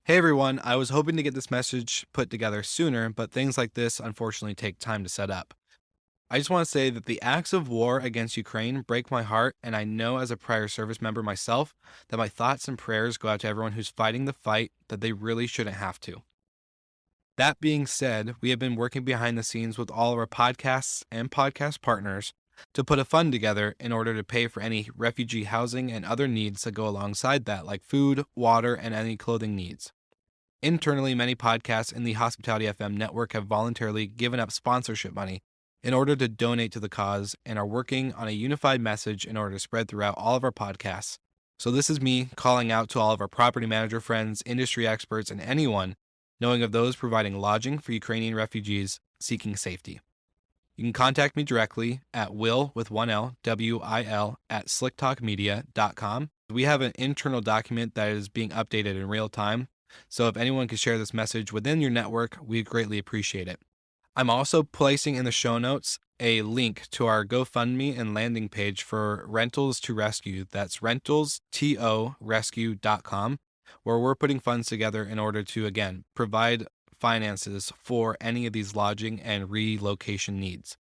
Hey everyone, I was hoping to get this message put together sooner, but things like this unfortunately take time to set up. I just want to say that the acts of war against Ukraine break my heart, and I know as a prior service member myself that my thoughts and prayers go out to everyone who's fighting the fight that they really shouldn't have to. That being said, we have been working behind the scenes with all of our podcasts and podcast partners to put a fund together in order to pay for any refugee housing and other needs that go alongside that, like food, water, and any clothing needs. Internally, many podcasts in the Hospitality FM network have voluntarily given up sponsorship money in order to donate to the cause and are working on a unified message in order to spread throughout all of our podcasts. So this is me calling out to all of our property manager friends, industry experts, and anyone knowing of those providing lodging for Ukrainian refugees seeking safety. You can contact me directly at will with one L, W-I-L, at slicktalkmedia.com. We have an internal document that is being updated in real time. So if anyone could share this message within your network, we'd greatly appreciate it. I'm also placing in the show notes a link to our GoFundMe and landing page for Rentals to Rescue. That's rentalstorescue.com, where we're putting funds together in order to, again, provide finances for any of these lodging and relocation needs.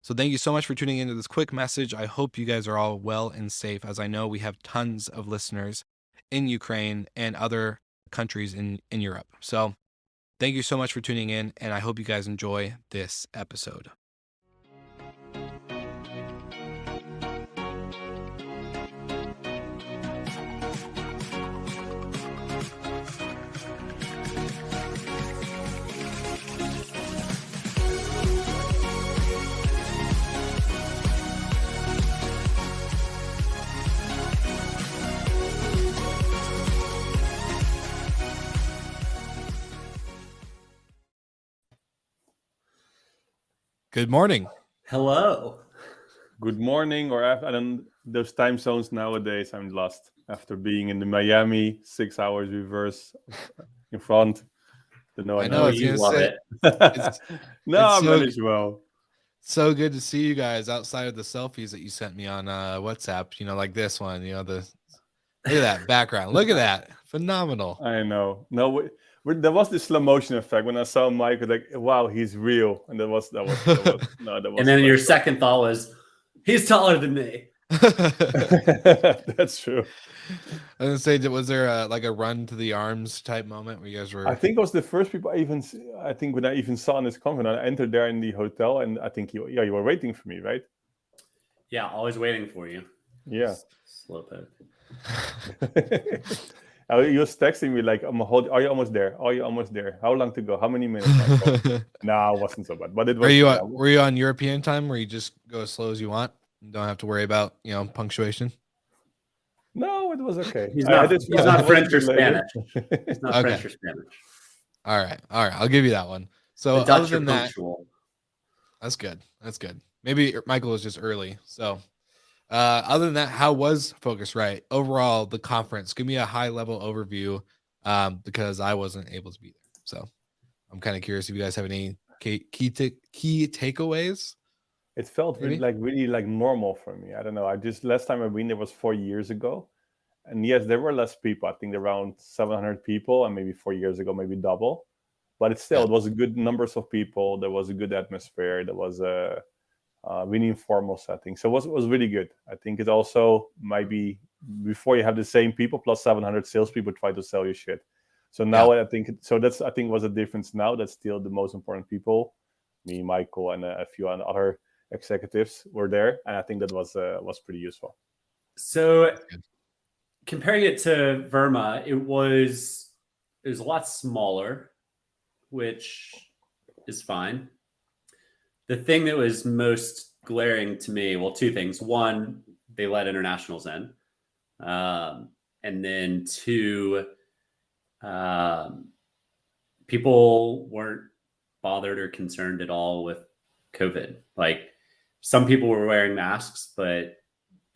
So thank you so much for tuning into this quick message. I hope you guys are all well and safe, as I know we have tons of listeners in Ukraine and other countries in Europe. So thank you so much for tuning in, and I hope you guys enjoy this episode. Good morning. Hello. Good morning, or I don't. Those time zones nowadays, I'm lost after being in the Miami 6 hours reverse in front. I know, you love it. I managed well. So good to see you guys outside of the selfies that you sent me on WhatsApp. Like this one. Look at that background. Look at that, phenomenal. I know. No, there was this slow motion effect when I saw Mike. Like, wow, he's real, and that was. And then your second thought was, he's taller than me. That's true. I was gonna say, was there a run to the arms type moment where you guys were? I think it was the first people I think when I even saw in this conference, I entered there in the hotel, and I think you were waiting for me, right? Yeah, always waiting for you. Yeah. Slowpoke. He was texting me like, "Are you almost there? Are you almost there? How long to go? How many minutes?" No, it wasn't so bad. But it was. Were you on European time where you just go as slow as you want? You don't have to worry about punctuation. No, it was okay. He's not French or Spanish. He's not Okay. French or Spanish. All right. I'll give you that one. So The Dutch other than are that, punctual. That's good. Maybe Michael was just early. So other than that, how was Focusrite overall, the conference? Give me a high level overview, because I wasn't able to be there. So I'm kind of curious if you guys have any key takeaways. It felt really normal for me. I don't know. Last time I've been there was 4 years ago, and yes, there were less people. I think around 700 people, and maybe 4 years ago, maybe double. But it was a good numbers of people. There was a good atmosphere. There was a really informal setting. So it was really good. I think it also might be before you have the same people plus 700 salespeople try to sell you shit. So now I think was a difference now. That's still the most important people. Me, Michael, and a few other executives were there, and I think that was pretty useful. So comparing it to Verma, it was a lot smaller, which is fine. The thing that was most glaring to me, well, two things. One, they let internationals in. And then two, people weren't bothered or concerned at all with COVID. Like, some people were wearing masks, but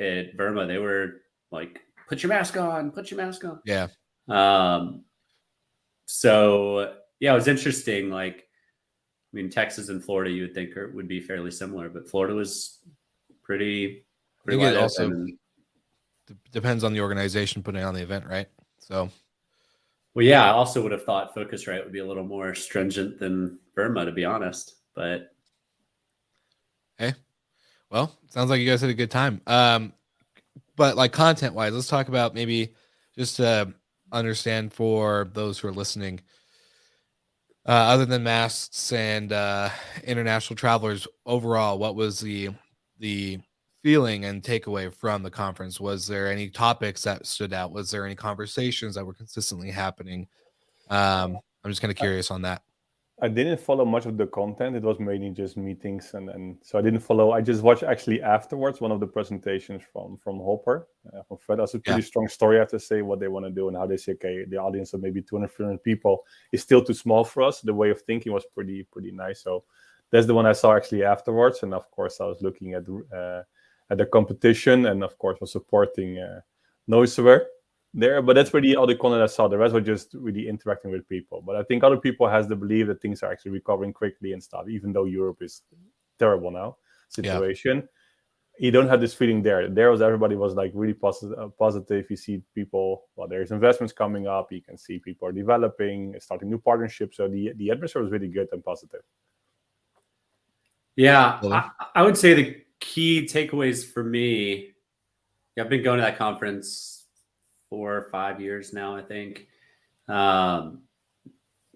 at Verma, they were like, put your mask on. Yeah. So yeah, it was interesting. Like, I mean, Texas and Florida, you would think would be fairly similar, but Florida was pretty I think it also depends on the organization putting on the event, right? So Well, yeah, I also would have thought Focusrite would be a little more stringent than Verma, to be honest. But Hey, well, sounds like you guys had a good time. But like content wise, let's talk about maybe just to understand for those who are listening, other than masks and international travelers overall, what was the feeling and takeaway from the conference? Was there any topics that stood out? Was there any conversations that were consistently happening? I'm just kind of curious on that. I didn't follow much of the content. It was mainly just meetings, and so I didn't follow. I just watched actually afterwards one of the presentations from Hopper. From Fred. That's a Yeah. pretty strong story. I have to say what they want to do and how they say, okay, the audience of maybe 200, 300 people is still too small for us. The way of thinking was pretty nice. So that's the one I saw actually afterwards. And of course, I was looking at the competition, and of course was supporting Noiseware there. But that's really all the content I saw. The rest was just really interacting with people. But I think other people has the belief that things are actually recovering quickly and stuff, even though Europe is terrible now situation. You don't have this feeling there. Everybody was like really positive. You see people, well, there's investments coming up. You can see people are developing, starting new partnerships. So the atmosphere was really good and positive. Yeah, I would say the key takeaways for me, I've been going to that conference 4 or 5 years now, I think. I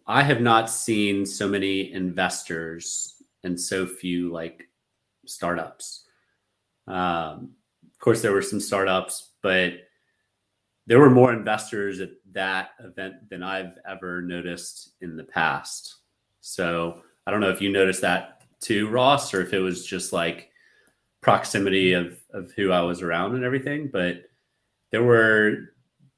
have not seen so many investors and so few like startups. Of course, there were some startups, but there were more investors at that event than I've ever noticed in the past. So I don't know if you noticed that too, Ross, or if it was just like proximity of who I was around and everything. But there were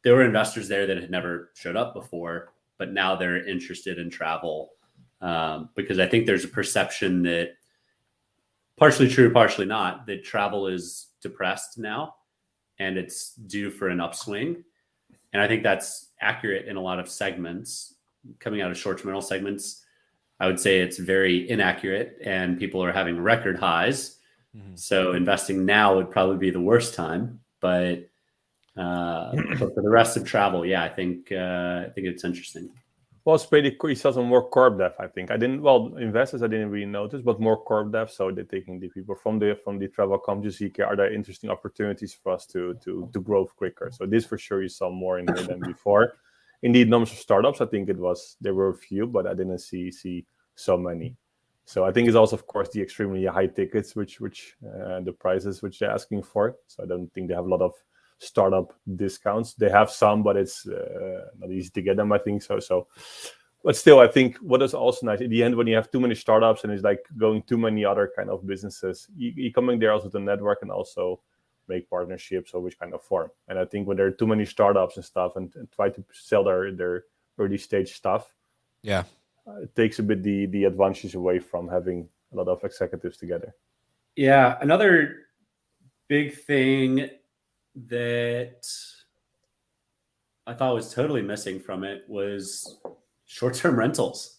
investors there that had never showed up before, but now they're interested in travel because I think there's a perception that, partially true, partially not, that travel is depressed now and it's due for an upswing. And I think that's accurate in a lot of segments. Coming out of short-term rental segments, I would say it's very inaccurate and people are having record highs. Mm-hmm. So investing now would probably be the worst time. But for the rest of travel, yeah, I think it's interesting. Well, it's pretty cool. You saw some more corp dev, I think. Investors I didn't really notice, but more corp dev. So they're taking the people from the travel companies. Are there interesting opportunities for us to grow quicker? So this for sure you saw more in here than before. Indeed, numbers of startups, I think there were a few, but I didn't see so many. So I think it's also, of course, the extremely high tickets, which the prices which they're asking for. So I don't think they have a lot of startup discounts. They have some, but it's not easy to get them, I think so. But still, I think what is also nice at the end, when you have too many startups and it's like going too many other kind of businesses, you coming there also to network and also make partnerships or which kind of form. And I think when there are too many startups and stuff and try to sell their early stage stuff, it takes a bit the advantage away from having a lot of executives together. Yeah, another big thing that I thought was totally missing from it was short-term rentals.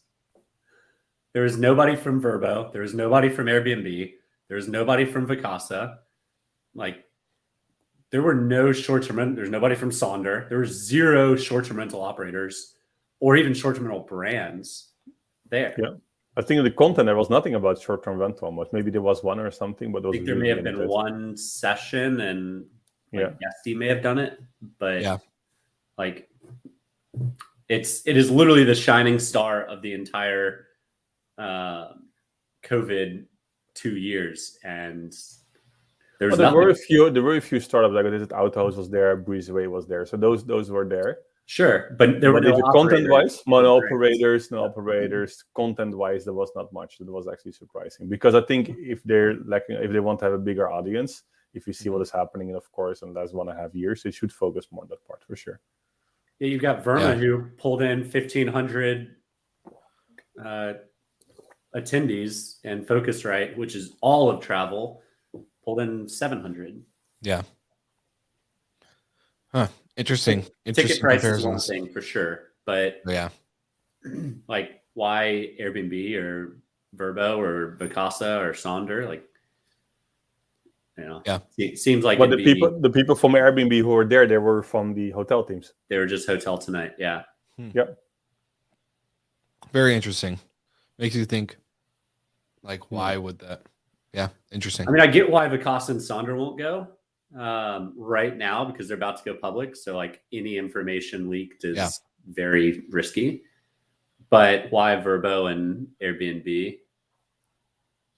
There was nobody from Vrbo. There was nobody from Airbnb. There was nobody from Vacasa. Like, there were no short-term rentals. There's nobody from Sonder. There were 0 short-term rental operators or even short-term rental brands there. Yeah. I think in the content there was nothing about short-term rental almost. Maybe there was one or something, but it was I think there may have been one session and Guesty may have done it, but like it is literally the shining star of the entire COVID 2 years, and there were a few startups like this. Autohouse was there, Breezeway was there, so those were there. Sure, but there were no content-wise, mono operators, content-wise, there was not much. That was actually surprising because I think if they want to have a bigger audience, if you see what is happening, and of course, in the last 1.5 years, they should focus more on that part for sure. Yeah, you've got Verma who pulled in 1,500 attendees, and Focusrite, which is all of travel, pulled in 700. Yeah. Huh. Interesting Ticket price is one thing for sure, but like why Airbnb or Vrbo or Vacasa or Sonder, like, it seems like. But the people from Airbnb who were there, they were from the hotel teams. They were just Hotel Tonight, yeah. Yep. Very interesting. Makes you think, like, why would that? Yeah, interesting. I mean, I get why Vikas and Sonder won't go right now because they're about to go public. So, like, any information leaked is very risky. But why Vrbo and Airbnb?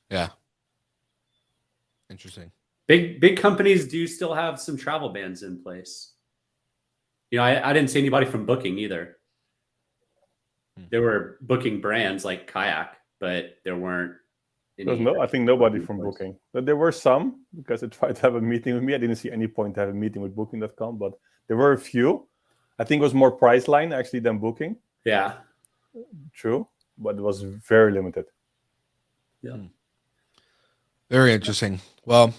Yeah. Interesting. Big companies do still have some travel bans in place. I didn't see anybody from Booking either. There were booking brands like Kayak, but there weren't any. I think nobody from Booking. But there were some, because they tried to have a meeting with me. I didn't see any point to have a meeting with Booking.com, but there were a few. I think it was more Priceline actually than Booking. Yeah. True, but it was very limited. Yeah. Very interesting. Well,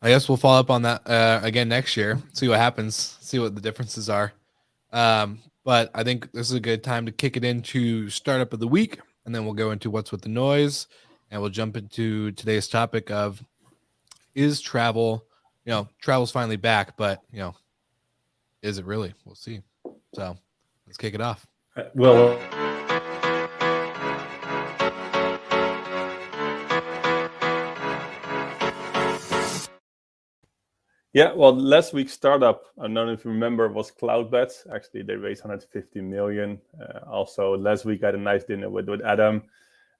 I guess we'll follow up on that again next year, see what happens, see what the differences are. But I think this is a good time to kick it into startup of the week, and then we'll go into what's with the noise, and we'll jump into today's topic of, is travel, travel's finally back, but, is it really? We'll see. So let's kick it off. Well, yeah, well, last week's startup, I don't know if you remember, was Cloudbet. Actually, they raised 150 million. Also, last week I had a nice dinner with Adam.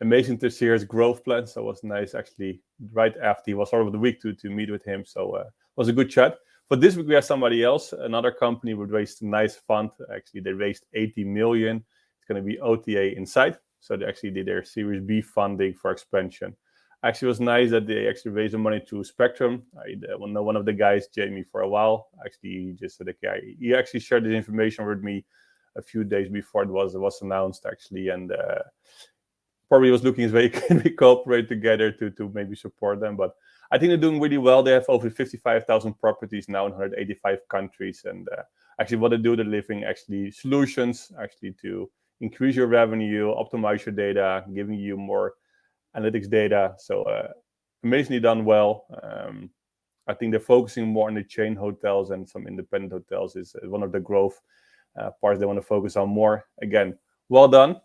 Amazing to see his growth plan. So it was nice, actually, right after he was sort of the week to meet with him. So it was a good chat. For this week, we have somebody else. Another company would raise a nice fund. Actually, they raised 80 million. It's going to be OTA Insight. So they actually did their Series B funding for expansion. Actually, it was nice that they actually raised the money to Spectrum. I know one of the guys, Jamie, for a while. Actually, he just said, okay, he actually shared this information with me a few days before it was announced, actually, and probably was looking as they can cooperate together to maybe support them. But I think they're doing really well. They have over 55,000 properties now in 185 countries, and actually, what they do, they're delivering actually solutions actually to increase your revenue, optimize your data, giving you more analytics data. So amazingly done well. I think they're focusing more on the chain hotels, and some independent hotels is one of the growth parts they want to focus on more. Again, well done,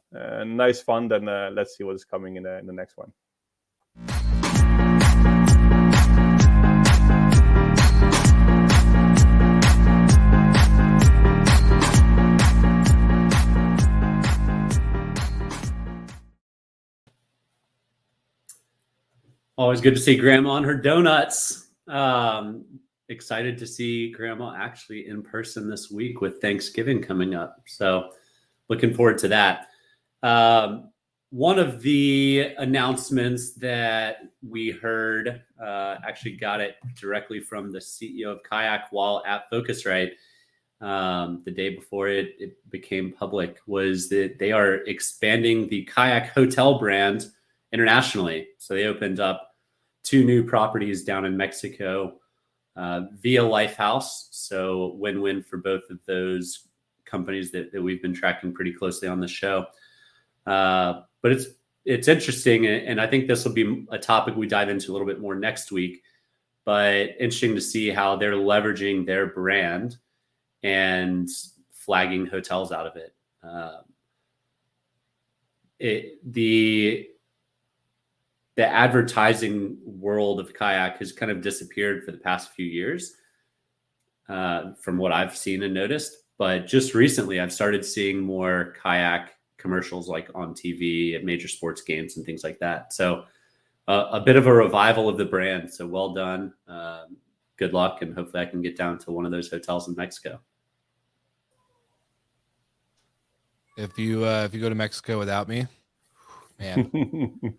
nice fund, and let's see what is coming in the next one. Always good to see Grandma on her donuts. Excited to see Grandma actually in person this week with Thanksgiving coming up. So looking forward to that. One of the announcements that we heard, actually got it directly from the CEO of Kayak while at Focusrite, the day before it became public, was that they are expanding the Kayak hotel brand internationally. So they opened up 2 new properties down in Mexico via Lifehouse. So win-win for both of those companies that we've been tracking pretty closely on the show. But it's interesting, and I think this will be a topic we dive into a little bit more next week. But interesting to see how they're leveraging their brand and flagging hotels out of it. The advertising world of Kayak has kind of disappeared for the past few years, from what I've seen and noticed. But just recently, I've started seeing more Kayak commercials, like on TV at major sports games and things like that. So a bit of a revival of the brand. So well done. Good luck, and hopefully I can get down to one of those hotels in Mexico. If you go to Mexico without me, man.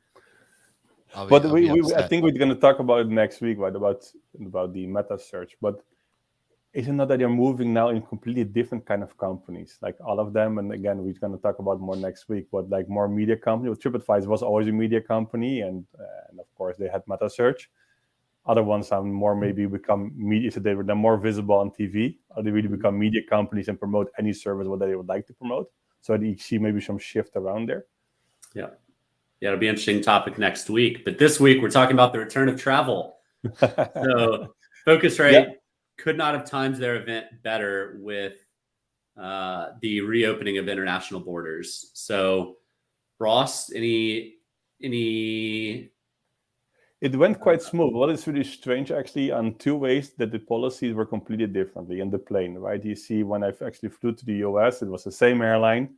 But I think we're going to talk about it next week, right? About the meta search. But isn't it that they're moving now in completely different kind of companies, like all of them? And again, we're going to talk about more next week. But like more media company. Well, TripAdvisor was always a media company, and of course they had meta search. Other ones are more maybe become media, so they're more visible on TV, or they really become media companies and promote any service what they would like to promote. So you see maybe some shift around there. Yeah, it'll be an interesting topic next week. But this week we're talking about the return of travel. So Focusrite could not have timed their event better with the reopening of international borders. So, Ross, any It went quite smooth. What is really strange, actually, on two ways that the policies were completely differently in the plane, right? You see, when I actually flew to the US, it was the same airline.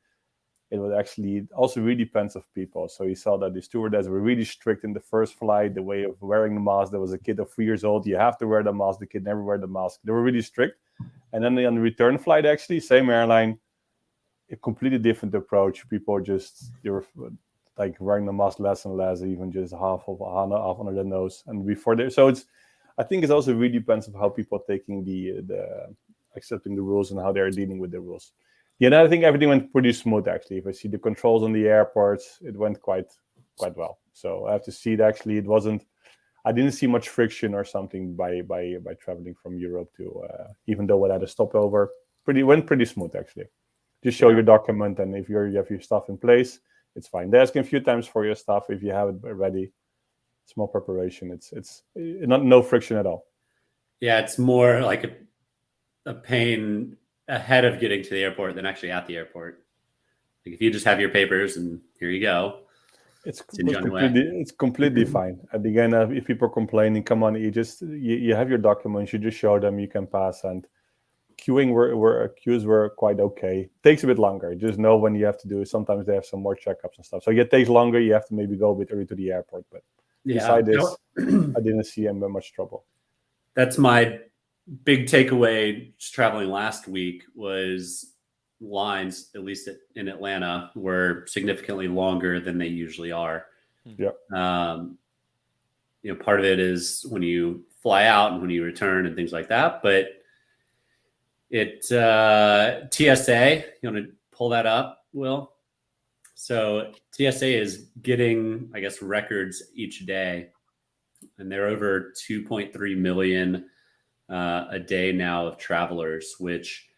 It was actually also really depends of people. So you saw that the stewardess were really strict in the first flight, the way of wearing the mask. There was a kid of 3 years old. You have to wear the mask. The kid never wear the mask. They were really strict. And then on the return flight, actually, same airline, a completely different approach. People just, they were like wearing the mask less and less, even just half under the nose. And before there, so it's, I think it also really depends on how people are taking the accepting the rules and how they're dealing with the rules. Yeah, I think everything went pretty smooth actually. If I see the controls on the airports, it went quite well. So I have to see it actually. It wasn't. I didn't see much friction or something by traveling from Europe to, even though I had a stopover. Went pretty smooth actually. Just show your document, and if you have your stuff in place, it's fine. They're asking a few times for your stuff if you have it ready. Small preparation. It's no friction at all. Yeah, it's more like a pain ahead of getting to the airport than actually at the airport. Like if you just have your papers and here you go, it's completely fine. And again, if people are complaining, come on, you have your documents, you just show them, you can pass. And queues were quite okay. Takes a bit longer. Just know when you have to do it. Sometimes they have some more checkups and stuff. So it takes longer. You have to maybe go a bit early to the airport. But beside this, I didn't see much trouble. That's my big takeaway just traveling last week was lines, at least in Atlanta, were significantly longer than they usually are. Yeah. Part of it is when you fly out and when you return and things like that. But TSA, you want to pull that up, Will? So TSA is getting, I guess, records each day, and they're over 2.3 million a day now of travelers, which,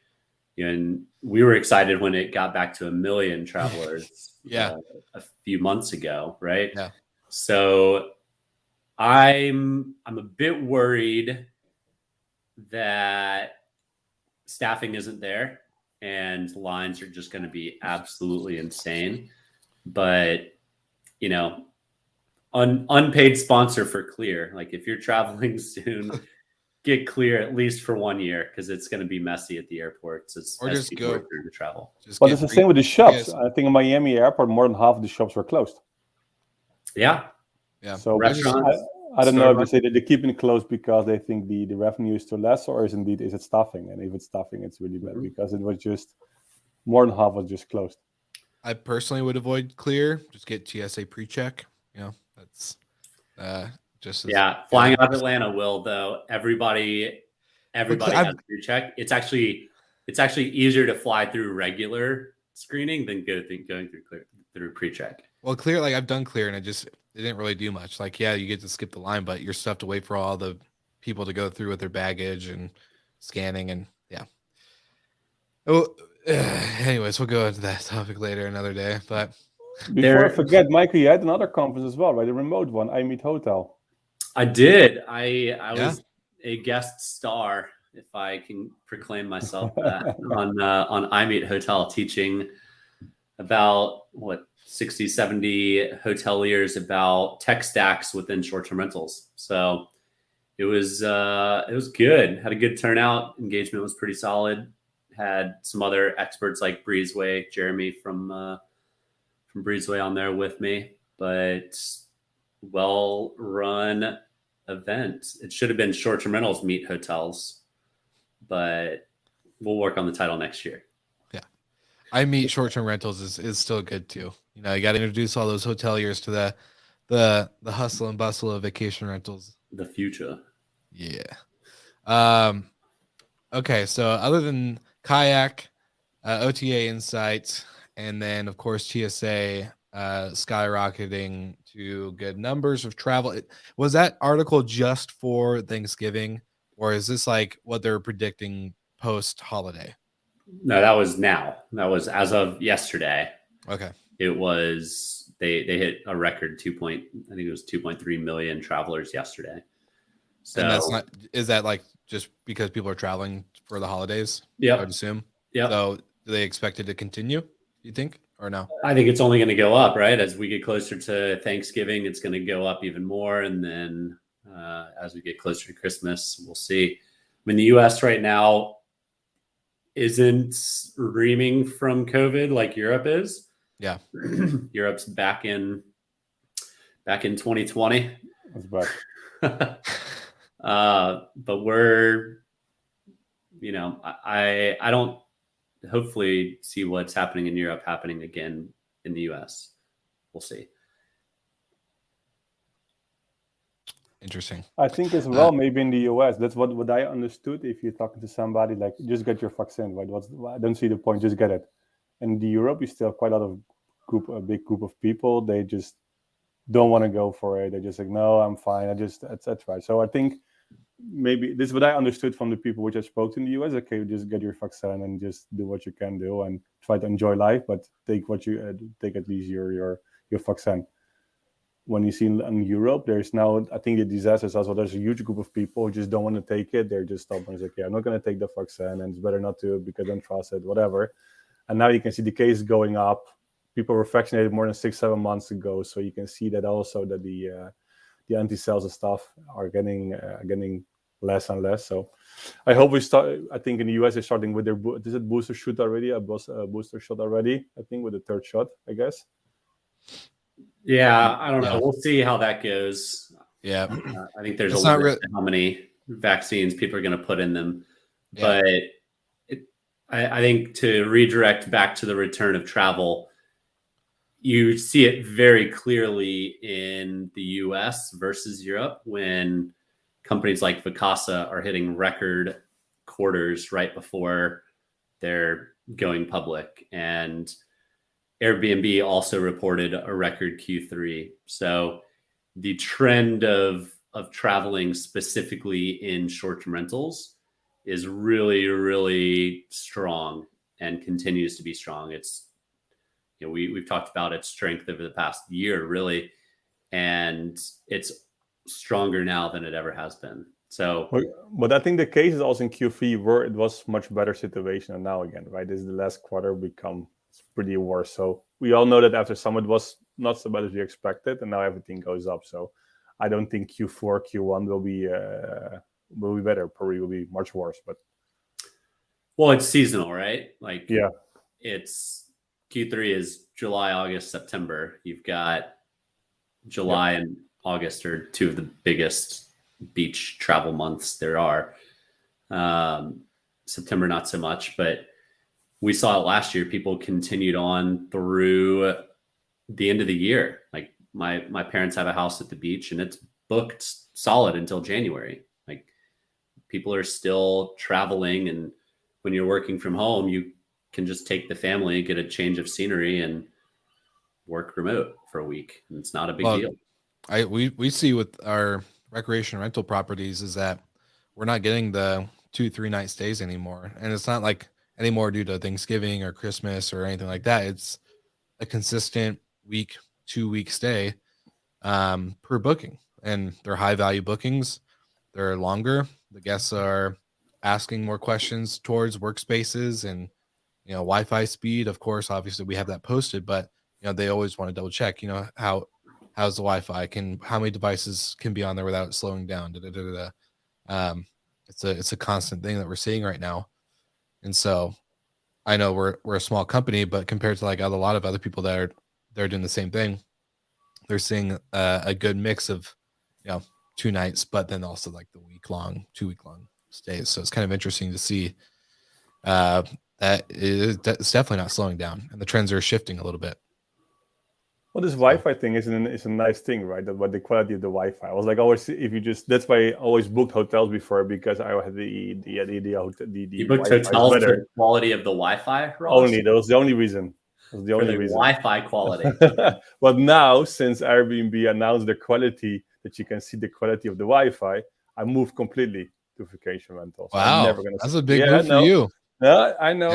and we were excited when it got back to 1 million travelers a few months ago, right? Yeah. So I'm a bit worried that staffing isn't there and lines are just going to be absolutely insane. But, unpaid sponsor for Clear. Like if you're traveling soon, get Clear at least for 1 year because it's going to be messy at the airports as just people go through to travel. But it's the same with the shops. I think in Miami airport, more than half of the shops were closed. Yeah. So restaurants. I don't know if they say that they're keeping it closed because they think the revenue is too less, or is it staffing? And if it's staffing, it's really bad because it was just more than half was just closed. I personally would avoid Clear. Just get TSA pre-check. That's just flying out of Atlanta will though. Everybody has pre-check. It's actually easier to fly through regular screening than going through pre-check. Well, Clear, like I've done Clear, and it didn't really do much. Like, yeah, you get to skip the line, but you're still have to wait for all the people to go through with their baggage and scanning, and yeah. Oh, anyways, we'll go into that topic later, another day. But before I forget, Michael, you had another conference as well, right? The remote one, iMeet Hotel. I did. I was a guest star, if I can proclaim myself that, on iMeet Hotel, teaching about 60, 70 hoteliers about tech stacks within short-term rentals. So it was good. Had a good turnout. Engagement was pretty solid. Had some other experts like Breezeway, Jeremy from Breezeway on there with me, but well-run event. It should have been short-term rentals meet hotels, but we'll work on the title next year. iMeet short-term rentals is still good too. You got to introduce all those hoteliers to the hustle and bustle of vacation rentals. The future. Yeah. Okay. So other than Kayak, OTA Insights, and then of course TSA skyrocketing to good numbers of travel. Was that article just for Thanksgiving, or is this like what they're predicting post-holiday? No, that was now. That was as of yesterday. Okay. It was they hit a record 2.3 million travelers yesterday. So and is that like just because people are traveling for the holidays? Yeah, I would assume. Yeah. So do they expect it to continue, you think, or no? I think it's only going to go up, right? As we get closer to Thanksgiving, it's going to go up even more. And then as we get closer to Christmas, we'll see. I mean, the US right now isn't reaming from COVID like Europe is. Yeah. Europe's back in 2020. That's bad. But we're, I don't hopefully see what's happening in Europe happening again in the US. We'll see. Interesting. I think as well, maybe in the US, that's what I understood. If you're talking to somebody, like, just get your vaccine, right? I don't see the point, just get it. In the Europe, you still have quite a lot of a big group of people. They just don't want to go for it. They just like, no, I'm fine. Etc. So I think maybe this is what I understood from the people which I spoke to in the US. Okay, just get your vaccine and just do what you can do and try to enjoy life, but take at least your vaccine. When you see in Europe, there's now, I think the disasters as well, there's a huge group of people who just don't want to take it. They're just stubborn. It's like, yeah, I'm not going to take the vaccine, and it's better not to because I don't trust it, whatever. And now you can see the cases going up. People were vaccinated more than 6-7 months ago, so you can see that also that the anti-cells and stuff are getting less and less. So I hope we start. I think in the US they're starting with their booster shot already, a booster shot already. I think with the third shot, I guess. Yeah, I don't know. We'll see how that goes. Yeah, I think there's a limit to how many vaccines people are going to put in them. Yeah. But I think to redirect back to the return of travel, you see it very clearly in the US versus Europe when companies like Vacasa are hitting record quarters right before they're going public. And Airbnb also reported a record Q3. So the trend of traveling specifically in short-term rentals is really, really strong and continues to be strong. It's, we've talked about its strength over the past year, really, and it's stronger now than it ever has been. So, but I think the case is also in Q3 where it was much better situation, and now again, right? This is the last quarter become pretty worse. So we all know that after summer it was not so bad as we expected, and now everything goes up. So I don't think Q4, Q1 will be better. Probably will be much worse. But well, it's seasonal, right? Like, yeah, it's Q3 is July, August, September. You've got July and August are two of the biggest beach travel months there are. September, not so much, but we saw it last year. People continued on through the end of the year. Like my parents have a house at the beach and it's booked solid until January. Like people are still traveling, and when you're working from home, you can just take the family, get a change of scenery, and work remote for a week. And it's not a big deal. We see with our recreation rental properties is that we're not getting the 2-3 night stays anymore. And it's not like anymore due to Thanksgiving or Christmas or anything like that. It's a consistent week, 2-week stay per booking, and they're high value bookings. They're longer. The guests are asking more questions towards workspaces and, Wi-Fi speed. Of course, obviously we have that posted, but they always want to double check, how's the Wi-Fi, how many devices can be on there without slowing down. It's a constant thing that we're seeing right now. And so I know we're a small company, but compared to like a lot of other people that they're doing the same thing, they're seeing a good mix of, 2 nights, but then also like the 2-week long stays. So it's kind of interesting to see that it's definitely not slowing down, and the trends are shifting a little bit. Well, this Wi-Fi thing is a nice thing, right? But the quality of the Wi-Fi, I was like, always, if you just, that's why I always booked hotels before, because I had the you booked hotels for the quality of the Wi-Fi, Ross? Only that was the only reason. Wi-Fi quality. But now, since Airbnb announced the quality, that you can see the quality of the Wi-Fi, I moved completely to vacation rentals. Wow, I'm never gonna that's a big move for you. Yeah, I know.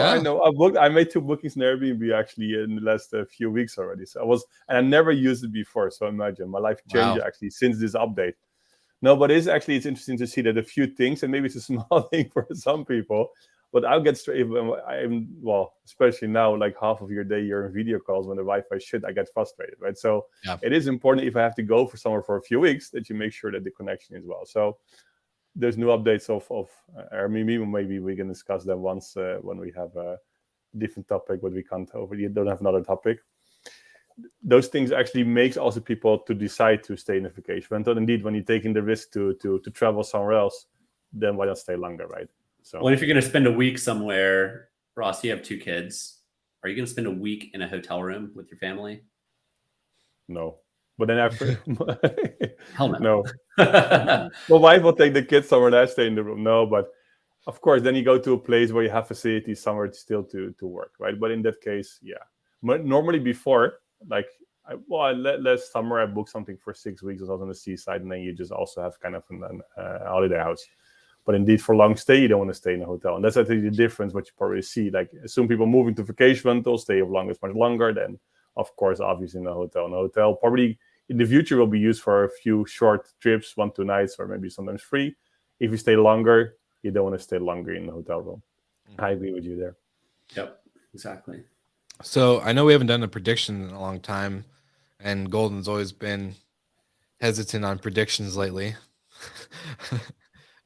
I made 2 bookings in Airbnb actually in the last few weeks already. So I never used it before. So imagine my life changed actually since this update. No, but it's interesting to see that a few things, and maybe it's a small thing for some people, But I'll get straight. Especially now, like half of your day you're in video calls when the Wi-Fi shit. I get frustrated, right? So it is important if I have to go for somewhere for a few weeks that you make sure that the connection is well. So there's new updates of Airbnb. Maybe we can discuss them once when we have a different topic, but we can't over. You don't have another topic. Those things actually makes also people to decide to stay in a vacation. But indeed, when you're taking the risk to travel somewhere else, then why not stay longer, right? So, well, if you're going to spend a week somewhere, Ross, you have 2 kids. Are you going to spend a week in a hotel room with your family? No. But then after, hell no. No. My wife will take the kids somewhere and I stay in the room. No, but of course, then you go to a place where you have facilities somewhere still to work, right? But in that case, yeah. But normally before, like, last summer I booked something for 6 weeks. I was on the seaside, and then you just also have kind of a holiday house. But indeed, for long stay, you don't want to stay in a hotel, and that's I think the difference. What you probably see, like, some people moving to vacation rentals, stay of much longer. Then, of course, obviously in a hotel. And a hotel probably in the future will be used for a few short trips, 1-2 nights, or maybe sometimes 3. If you stay longer, you don't want to stay longer in the hotel room. I agree with you there. Yep, exactly. So I know we haven't done a prediction in a long time, and Golden's always been hesitant on predictions lately.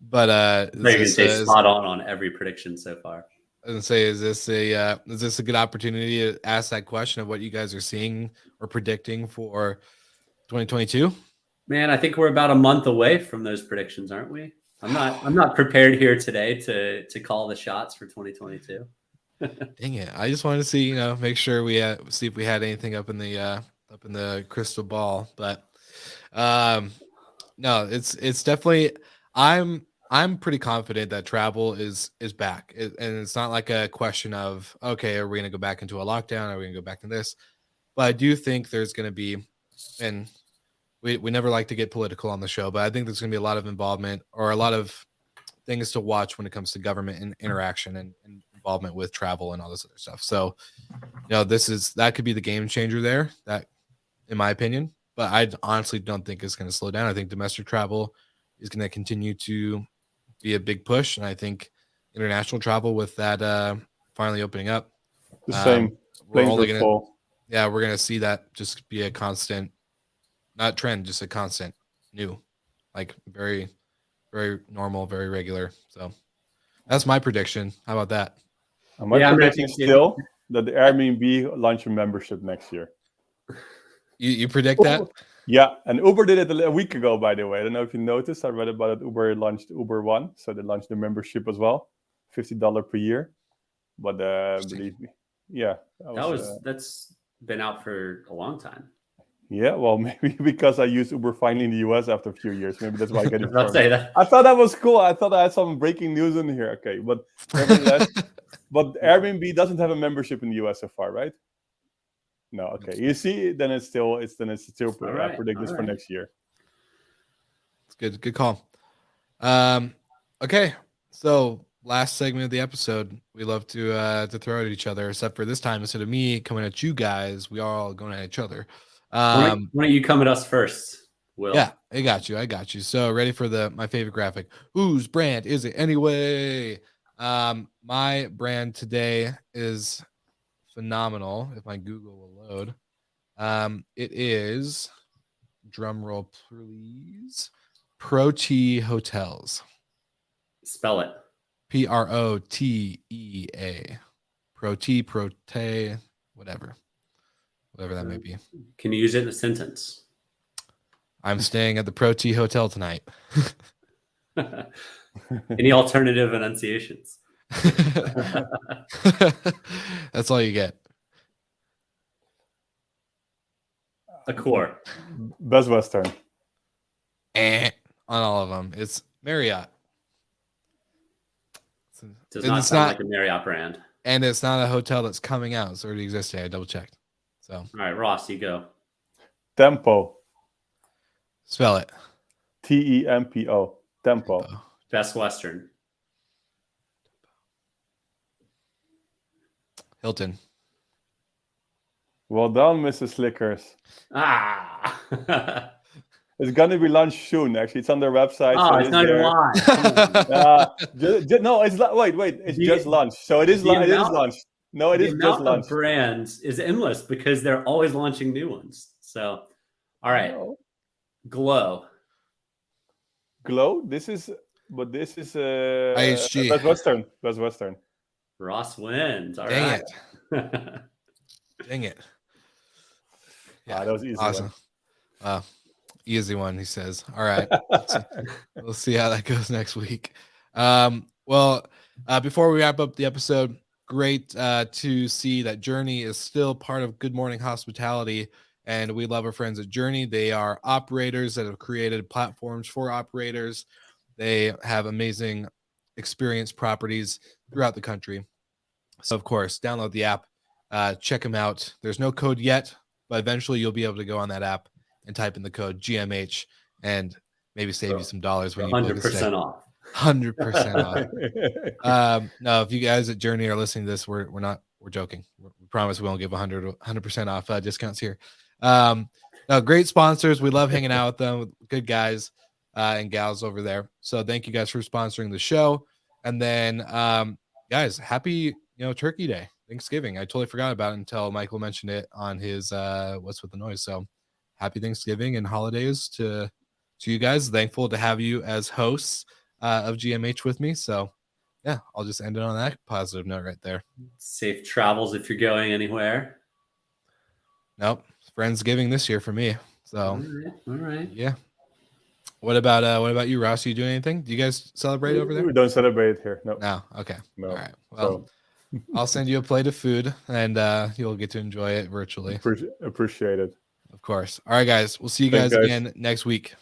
But you can say spot on every prediction so far. I was gonna say, is this a good opportunity to ask that question of what you guys are seeing or predicting for 2022? Man, I think we're about a month away from those predictions, aren't we? I'm not prepared here today to call the shots for 2022. Dang it! I just wanted to see, make sure see if we had anything up in the crystal ball. But no, it's definitely. I'm pretty confident that travel is back, and it's not like a question of, okay, are we going to go back into a lockdown? Are we going to go back in this? But I do think there's going to be, and we never like to get political on the show, but I think there's going to be a lot of involvement or a lot of things to watch when it comes to government and interaction and involvement with travel and all this other stuff. So, that could be the game changer there, that, in my opinion. But I honestly don't think it's going to slow down. I think domestic travel is going to continue to be a big push, and I think international travel with that finally opening up, the same. We're gonna see that just be a constant, not trend, just a constant new, like very, very normal, very regular. So that's my prediction. How about that? My prediction is still that the Airbnb launch a membership next year. You predict that? Yeah, and Uber did it a week ago, by the way. I don't know if you noticed. I read about it. Uber launched Uber One, so they launched the membership as well, $50 per year. But believe me, yeah, that's been out for a long time. Yeah, well, maybe because I used Uber finally in the US after a few years. Maybe that's why I get it. I'll say that. I thought that was cool. I thought I had some breaking news in here. Okay, but nevertheless, but Airbnb doesn't have a membership in the US so far, right? No, okay. You see, then it's still predicted for next year. It's good call. Okay, so last segment of the episode, we love to throw at each other, except for this time, instead of me coming at you guys, we are all going at each other. Why don't you come at us first, Will? Yeah, I got you. So ready for my favorite graphic. Whose brand is it anyway? My brand today is phenomenal. If my Google will load, it is, drum roll please, Protea Hotels. Spell it. Protea. Protea, whatever that may be. Can you use it in a sentence? I'm staying at the Protea Hotel tonight. Any alternative enunciations? That's all you get. Accor. Best Western. On all of them. It's Marriott. Does not sound like a Marriott brand. And it's not a hotel that's coming out. It's already existing. I double checked. So, all right, Ross, you go. Tempo. Spell it. Tempo. Tempo. Best Western. Hilton. Well done, Mrs. Slickers. It's gonna be launched soon. Actually, it's on their website. Oh, So it's it is not even there. live. Come on. No, it's wait. It's The- just launched. So it is. the It is amount launched. No, it the is just amount of launched. brands is endless because they're always launching new ones. So, all right, No. Glow. Glow. This is IHG. Best Western. Best Western. Ross wins. All Dang right. it. Dang it. Yeah, that was easy. Awesome. Easy one, he says. All right. We'll see how that goes next week. Well, before we wrap up the episode, great to see that Journey is still part of Good Morning Hospitality, and we love our friends at Journey. They are operators that have created platforms for operators. They have amazing experienced properties throughout the country. So, of course, download the app, check them out. There's no code yet, but eventually you'll be able to go on that app and type in the code GMH and maybe save you some dollars when you book a stay. 100% off. 100% off. No, if you guys at Journey are listening to this, we're joking. We promise we won't give 100% off discounts here. No, great sponsors. We love hanging out with them. Good guys and gals over there. So thank you guys for sponsoring the show. And then, guys, happy Turkey Day, Thanksgiving. I totally forgot about it until Michael mentioned it on his What's with the Noise. So happy Thanksgiving and holidays to you guys. Thankful to have you as hosts of GMH with me. So yeah, I'll just end it on that positive note right there. Safe travels if you're going anywhere. Nope, Friendsgiving this year for me. So all right. Yeah. What about you, Ross? You doing anything? Do you guys celebrate over there? We don't celebrate here. No. No. Okay. No. All right. Well, I'll send you a plate of food, and you'll get to enjoy it virtually. Appreciate it. Of course. All right, guys. We'll see you guys again next week.